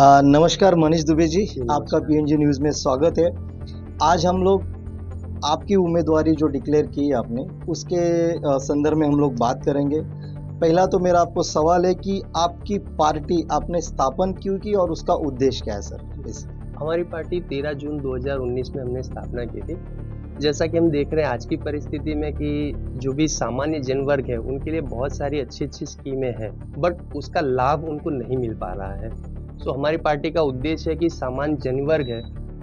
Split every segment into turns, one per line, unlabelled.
नमस्कार मनीष दुबे जी,
जी,
आपका
नमस्कार।
पीएनजी न्यूज़ में स्वागत है। आज हम लोग आपकी उम्मीदवारी जो डिक्लेयर की है आपने, उसके संदर्भ में हम लोग बात करेंगे। पहला तो मेरा आपको सवाल है कि आपकी पार्टी आपने स्थापन क्यों की और उसका उद्देश्य क्या है सर? इस
हमारी पार्टी 13 जून 2019 में हमने स्थापना की थी। जैसा कि हम देख रहे हैं आज की परिस्थिति में कि जो भी सामान्य जन वर्ग है, उनके लिए बहुत सारी अच्छी-अच्छी स्कीमें हैं, बट उसका लाभ उनको नहीं मिल पा रहा है। सो हमारी पार्टी का उद्देश्य है कि सामान्य जन वर्ग है,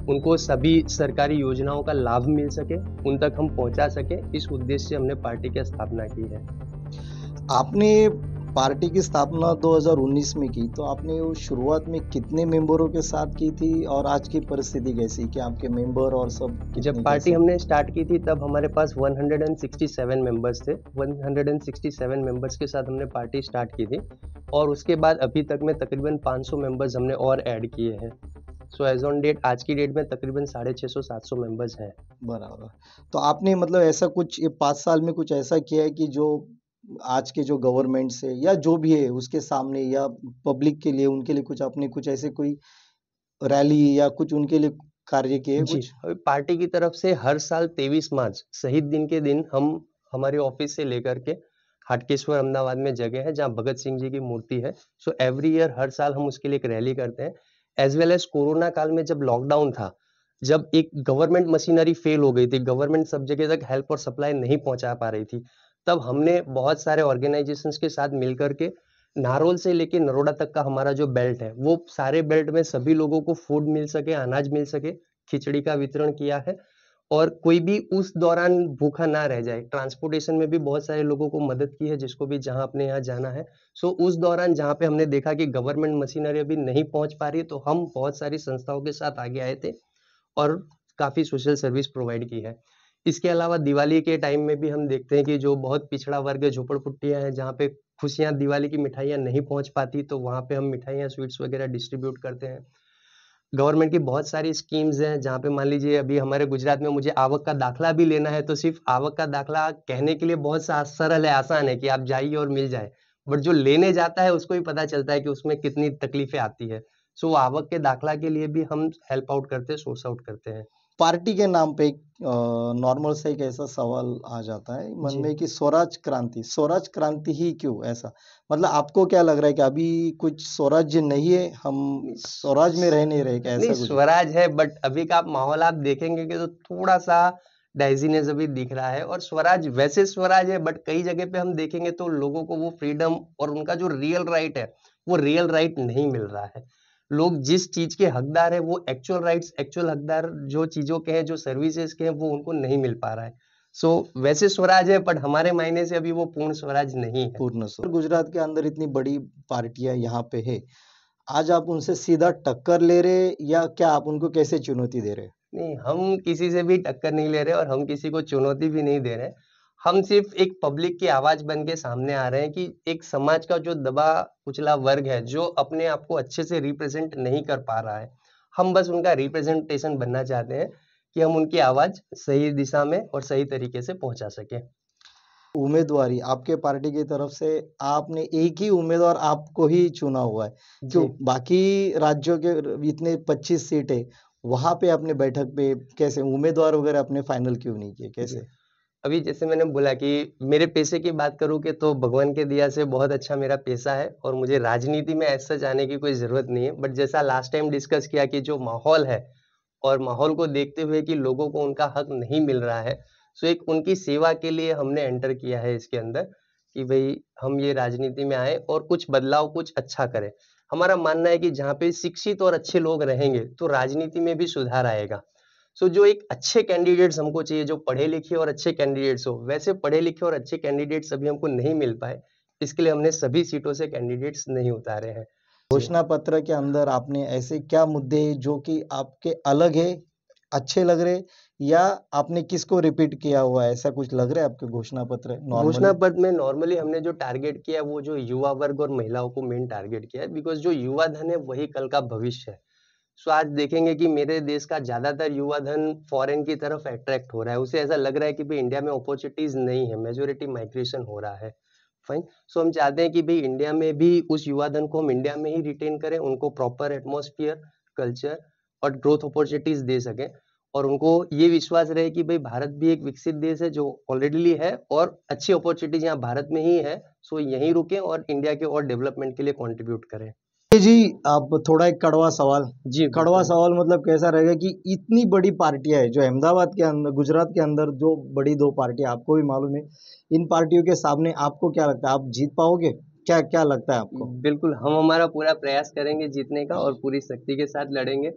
उनको सभी सरकारी योजनाओं का लाभ मिल सके, उन तक हम पहुँचा सकें, इस उद्देश्य से हमने पार्टी की स्थापना की है।
आपने पार्टी की स्थापना 2019 में की, तो आपने वो शुरुआत में कितने मेंबरों के साथ की थी और आज की परिस्थिति कैसी? क्या आपके मेंबर और सब
जब
कितने
पार्टी
कैसे?
हमने स्टार्ट की थी तब हमारे पास 167 मेंबर्स थे। 167 मेंबर्स के साथ हमने पार्टी स्टार्ट की थी और उसके बाद अभी तक में तकरीबन 500 मेंबर्स हमने और ऐड किए हैं। सो एज़ ऑन डेट आज की डेट में तकरीबन 650-700 मेंबर्स हैं।
बराबर। तो आपने मतलब ऐसा कुछ ये 5 साल में कुछ ऐसा किया है कि जो आज के जो गवर्नमेंट से या जो भी है उसके सामने या पब्लिक के लिए उनके लिए कुछ आपने कुछ ऐसे कोई रैली या कुछ उनके लिए कार्य किए
जी,
कुछ?
पार्टी की तरफ से हर साल 23 मार्च शहीद दिन के दिन हम हमारे ऑफिस से लेकर के हाटकेश्वर अहमदाबाद में जगह है जहाँ भगत सिंह जी की मूर्ति है। सो एवरी ईयर हर साल हम उसके लिए एक रैली करते हैं। एज़ वेल एज़ कोरोना काल में जब लॉकडाउन था, जब एक गवर्नमेंट मशीनरी फेल हो गई थी, गवर्नमेंट सब जगह तक हेल्प और सप्लाई नहीं पहुँचा पा रही थी, तब हमने बहुत सारे ऑर्गेनाइज़ेशंस के साथ मिलकर के नारोल से लेके नरोडा तक का हमारा जो बेल्ट है, वो सारे बेल्ट में सभी लोगों को फूड मिल सके, अनाज मिल सके, खिचड़ी का वितरण किया है और कोई भी उस दौरान भूखा ना रह जाए। ट्रांसपोर्टेशन में भी बहुत सारे लोगों को मदद की है जिसको भी जहाँ अपने यहाँ जाना है। सो उस दौरान जहाँ पे हमने देखा कि गवर्नमेंट मशीनरी अभी नहीं पहुँच पा रही है, तो हम बहुत सारी संस्थाओं के साथ आगे आए थे और काफ़ी सोशल सर्विस प्रोवाइड की है। इसके अलावा दिवाली के टाइम में भी हम देखते हैं कि जो बहुत पिछड़ा वर्ग है, झोपड़पट्टियाँ हैं, जहाँ पे खुशियाँ दिवाली की मिठाइयाँ नहीं पहुँच पाती, तो वहाँ पे हम मिठाइयाँ, स्वीट्स वगैरह डिस्ट्रीब्यूट करते हैं। गवर्नमेंट की बहुत सारी स्कीम्स हैं, जहाँ पे मान लीजिए अभी हमारे गुजरात में मुझे आवक का दाखला भी लेना है, तो सिर्फ़ आवक का दाखला कहने के लिए बहुत सा सरल है, आसान है कि आप जाइए और मिल जाए। बट जो लेने जाता है, उसको ही पता चलता है कि उसमें कितनी तकलीफ़ें आती है। सो आवक के दाखला के लिए भी हम हेल्प आउट करते हैं, सोर्स आउट करते हैं।
पार्टी के नाम पे एक नॉर्मल सा एक ऐसा सवाल आ जाता है मन
जी।
में कि स्वराज क्रांति ही क्यों ऐसा? मतलब आपको क्या लग रहा है कि अभी कुछ स्वराज्य नहीं है, हम स्वराज में रह नहीं रहे क्या
नहीं,
ऐसा कुछ?
स्वराज है बट अभी का आप माहौल आप देखेंगे कि तो थोड़ा-सा डाइज़ीनेस अभी दिख रहा है और स्वराज वैसे स्वराज है बट कई जगह पे हम देखेंगे तो लोगों को वो फ्रीडम और उनका जो रियल राइट है, वो रियल राइट नहीं मिल रहा है। लोग जिस चीज़ के हकदार हैं, वो एक्चुअल राइट्स, एक्चुअल हकदार जो चीज़ों के हैं, जो सर्विसेज़ के हैं, वो उनको नहीं मिल पा रहा है। सो वैसे स्वराज है बट हमारे मायने से अभी वो पूर्ण स्वराज नहीं है।
पूर्ण स्व गुजरात के अंदर इतनी बड़ी पार्टियाँ यहाँ पे है। आज आप उनसे सीधा टक्कर ले रहे या क्या आप उनको कैसे चुनौती दे रहे?
नहीं, हम किसी से भी टक्कर नहीं ले रहे और हम किसी को चुनौती भी नहीं दे रहे। हम सिर्फ़ एक पब्लिक की आवाज़ बन के सामने आ रहे हैं कि एक समाज का जो दबा कुचला वर्ग है, जो अपने आप को अच्छे से रिप्रेज़ेंट नहीं कर पा रहा है, हम बस उनका रिप्रेज़ेंटेशन बनना चाहते हैं कि हम उनकी आवाज़ सही दिशा में और सही तरीके से पहुँचा सकें।
उम्मीदवारी आपके पार्टी की तरफ से आपने एक ही उम्मीदवार आपको ही चुना हुआ है। क्यों?
जी।
बाकी राज्यों के इतने 25 सीट है, वहाँ पे आपने बैठक पे कैसे उम्मीदवार वगैरह आपने फाइनल क्यों नहीं किए?
जी।
कैसे?
अभी जैसे मैंने बोला कि मेरे पेशे की बात करूँ कि तो भगवान के दिया से बहुत अच्छा मेरा पेशा है और मुझे राजनीति में ऐसा जाने की कोई ज़रूरत नहीं है। बट जैसा लास्ट टाइम डिस्कस किया कि जो माहौल है और माहौल को देखते हुए कि लोगों को उनका हक नहीं मिल रहा है, सो एक उनकी सेवा के लिए हमने एंटर किया है इसके अंदर कि भई हम ये राजनीति में आएँ और कुछ बदलाव, कुछ अच्छा करें। हमारा मानना है कि जहाँ पे शिक्षित और अच्छे लोग रहेंगे, तो राजनीति में भी सुधार आएगा। सो जो एक अच्छे कैंडिडेट्स हमको चाहिए, जो पढ़े-लिखे और अच्छे कैंडिडेट्स हो, वैसे पढ़े-लिखे और अच्छे कैंडिडेट्स अभी हमको नहीं मिल पाए। इसके लिए हमने सभी सीटों से कैंडिडेट्स नहीं उतारे हैं। जी।
घोषणा पत्र के अंदर आपने ऐसे क्या मुद्दे हैं जो कि आपके अलग है, अच्छे लग रहे या आपने किसको रिपीट किया हुआ है? ऐसा कुछ लग रहा है आपके घोषणा पत्र
घोषणा
नॉर्मली?
पत्र में नॉर्मली हमने जो टारगेट किया है, वो जो युवा वर्ग और महिलाओं को मेन टारगेट किया है बिकॉज़ जो युवा धन है, वही कल का भविष्य है। सो आज देखेंगे कि मेरे देश का ज़्यादातर युवा धन फॉरेन की तरफ अट्रैक्ट हो रहा है। उसे ऐसा लग रहा है कि भई इंडिया में अपॉर्च्युनिटीज़ नहीं है, मेजॉरिटी माइग्रेशन हो रहा है। फाइन। सो हम चाहते हैं कि भाई इंडिया में भी उस युवा धन को हम इंडिया में ही रिटेन करें, उनको प्रॉपर एटमॉस्फेयर, कल्चर और ग्रोथ अपॉर्चुनिटीज दे सकें, और उनको ये विश्वास रहे कि भाई भारत भी एक विकसित देश है जो ऑलरेडी है और अच्छी अपॉर्चुनिटीज यहाँ भारत में ही है, सो यहीं रुकें और इंडिया के और डेवलपमेंट के लिए कंट्रीब्यूट करें।
जी, आप थोड़ा एक कड़वा सवाल,
जी
कड़वा
बिल्कुल।
सवाल मतलब कैसा रहेगा कि इतनी बड़ी पार्टियां है जो अहमदाबाद के अंदर, गुजरात के अंदर जो बड़ी दो पार्टियां आपको भी मालूम है, इन पार्टियों के सामने आपको क्या लगता है, आप जीत पाओगे? क्या क्या लगता है आपको?
बिल्कुल, हम हमारा पूरा प्रयास करेंगे जीतने का और पूरी शक्ति के साथ लड़ेंगे,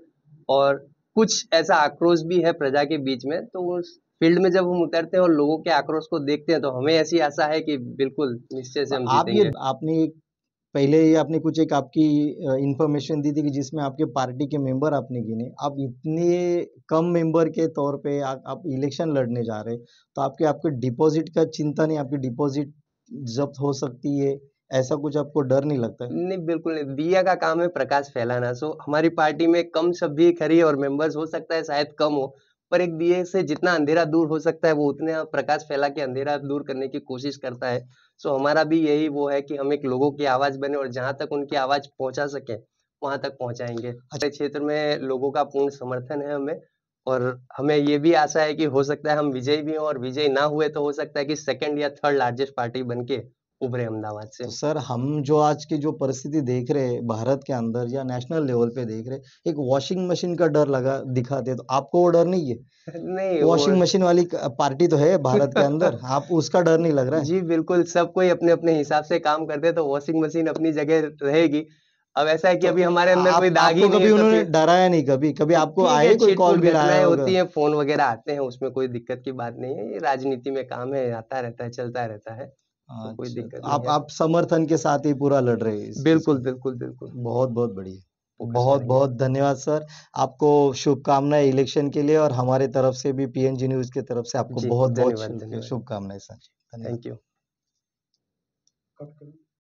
और कुछ ऐसा आक्रोश भी है प्रजा के बीच में, तो उस फील्ड में जब हम उतरते हैं और लोगों के आक्रोश को देखते हैं तो हमें ऐसी आशा है कि बिल्कुल निश्चय से हम
आप ये
जीतेंगे।
आपने पहले ये आपने कुछ एक आपकी इंफॉर्मेशन दी थी कि जिसमें आपके पार्टी के मेंबर आपने गिने, आप इतने कम मेंबर के तौर पे आप इलेक्शन लड़ने जा रहे, तो आपके आपके डिपॉजिट का चिंता नहीं, आपकी डिपॉजिट जब्त हो सकती है, ऐसा कुछ आपको डर नहीं लगता है?
नहीं, बिल्कुल नहीं, दिया का काम है प्रकाश फैलाना। सो हमारी पार्टी में कम सभ्य खरी और मेंबर्स हो सकता है शायद कम हो, पर एक दिए से जितना अंधेरा दूर हो सकता है वो उतने प्रकाश फैला के अंधेरा दूर करने की कोशिश करता है। सो हमारा भी यही वो है कि हम एक लोगों की आवाज बने और जहां तक उनकी आवाज पहुंचा सके वहां तक पहुंचाएंगे। हमारे क्षेत्र में लोगों का पूर्ण समर्थन है हमें, और हमें ये भी आशा है कि हो सकता है हम विजयी भी हों, और विजयी ना हुए तो हो सकता है कि सेकंड या थर्ड लार्जेस्ट पार्टी बन के उभरे अहमदाबाद से।
तो सर, हम जो आज की जो परिस्थिति देख रहे हैं भारत के अंदर या नेशनल लेवल पे देख रहे हैं, एक वॉशिंग मशीन का डर लगा दिखाते हैं, तो आपको वो डर नहीं है?
नहीं वो
वॉशिंग मशीन वाली पार्टी तो है भारत के अंदर, आप उसका डर नहीं लग रहा है?
जी बिल्कुल, सब कोई अपने-अपने हिसाब से काम करते हैं तो वॉशिंग मशीन अपनी जगह रहेगी। अब ऐसा है कि
तो
अभी हमारे अंदर कोई
आप
दाग ही
आपको
नहीं
कभी
है तो
उन्होंने
फिर
डराया नहीं, कभी कभी आपको
ठीक है,
आए, कोई कॉल
छिट-पुट
भी लाया
घटनाएँ
होगा?
होती हैं, फ़ोन वगैरह आते हैं, उसमें कोई दिक्कत की बात नहीं है। ये राजनीति में काम है, आता रहता है, चलता रहता है, तो कोई
अच्छा, तो
दिक्कत नहीं है।
आप समर्थन के साथ ही पूरा लड़ रहे हैं इस चीज
बिल्कुल,
को?
बिल्कुल, बिल्कुल,
बहुत बहुत बढ़िया।
फ़ोकस
बहुत
करेंगे।
बहुत धन्यवाद सर, आपको शुभकामनाएं इलेक्शन के लिए, और हमारे तरफ से भी, पीएनजी न्यूज की तरफ से आपको
जी,
बहुत बहुत
धन्यवाद, धन्यवाद।
शुभकामनाएं सर। धन्यवाद।
Thank you.